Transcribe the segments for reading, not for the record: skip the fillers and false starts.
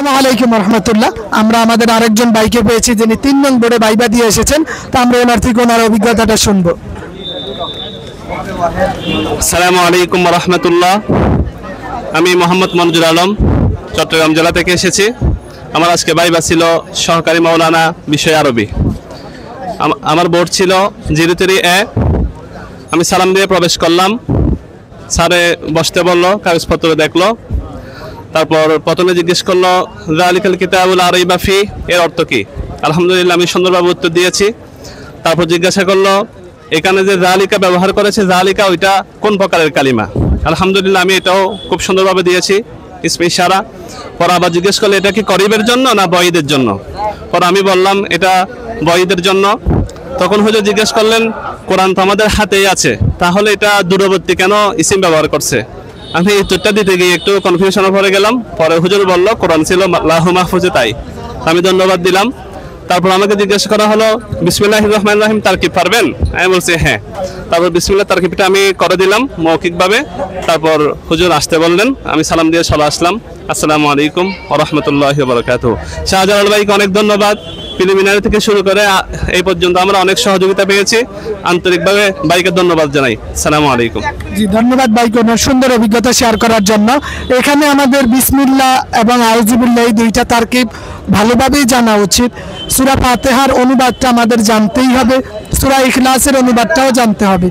আসসালামু আলাইকুম রহমতুল্লাহ। আমরা আমাদের আরেকজন বাইকে পেয়েছি যিনি 3 নং বোর্ডে বাইবা দিয়ে এসেছেন। তো আমরা ওনার থেকে ওনার অভিজ্ঞতাটা শুনবো। আসসালামু আলাইকুম রহমতুল্লাহ। আমি মোহাম্মদ মনজুর আলম, চট্টগ্রাম জেলা থেকে এসেছি। আমার আজকে বাইবা ছিল সহকারী মাওলানা বিষয় আরবি। আমার বোর্ড ছিল 03A। আমি সালাম দিয়ে প্রবেশ করলাম। স্যারে বসতে বললো, কাগজপত্র দেখলো। তারপর প্রথমে জিজ্ঞেস করলো যালিকাল কিতাবুল লা রাইবা ফি, এর অর্থ কি? আলহামদুলিল্লাহ আমি সুন্দরভাবে উত্তর দিয়েছি। তারপর জিজ্ঞাসা করলো এখানে যে জালিকা ব্যবহার করেছে, জালিকা ওইটা কোন প্রকারের কালিমা? আলহামদুলিল্লাহ আমি এটাও খুব সুন্দরভাবে দিয়েছি, ইসমে ইশারা। পর আবার জিজ্ঞেস করলো এটা কি করিবের জন্য না বঈদের জন্য? পর আমি বললাম এটা বঈদের জন্য। তখন হুজুর জিজ্ঞেস করলেন কোরআন তো আমাদের হাতেই আছে, তাহলে এটা দূরবর্তী কেন ইসিম ব্যবহার করছে? আমি এই উত্তরটা দিতে গিয়ে একটু কনফিউশনে পড়ে গেলাম। পরে হুজুর বলল কোরআন ছিল লাহু মাহফুজে, তাই আমি ধন্যবাদ দিলাম। তারপর আমাকে জিজ্ঞাসা করা হলো বিসমিল্লাহির রহমানির রহিম তারকিব পারবেন? আমি বলছি হ্যাঁ। তারপর বিসমিল্লাহ তারকিবটা আমি করে দিলাম মৌখিকভাবে। তারপর হুজুর আসতে বললেন, আমি সালাম দিয়ে চলে আসলাম। আসসালামু আলাইকুম ওয়া রাহমাতুল্লাহি ওয়া বারাকাতুহু। শাহজালাল ভাইকে অনেক ধন্যবাদ। প্রিলিমিনারি থেকে শুরু করে এই পর্যন্ত আমরা অনেক সহযোগিতা পেয়েছি। আন্তরিকভাবে ভাইকে ধন্যবাদ জানাই। আসসালামু আলাইকুম। জি, ধন্যবাদ ভাইকে ওনার সুন্দর অভিজ্ঞতা শেয়ার করার জন্য। এখানে আমাদের বিসমিল্লাহ এবং আউযুবিল্লাহ এই দুইটা তারকিব ভালোভাবেই জানা উচিত। সূরা ফাতিহার অনুবাদটা আমাদের জানতেই হবে, সূরা ইখলাসের অনুবাদটাও জানতে হবে।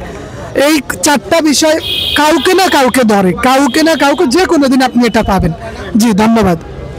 এই 4টা বিষয় কাউকে না কাউকে ধরে, কাউকে না কাউকে যে কোনো দিন আপনি এটা পাবেন। জি, ধন্যবাদ।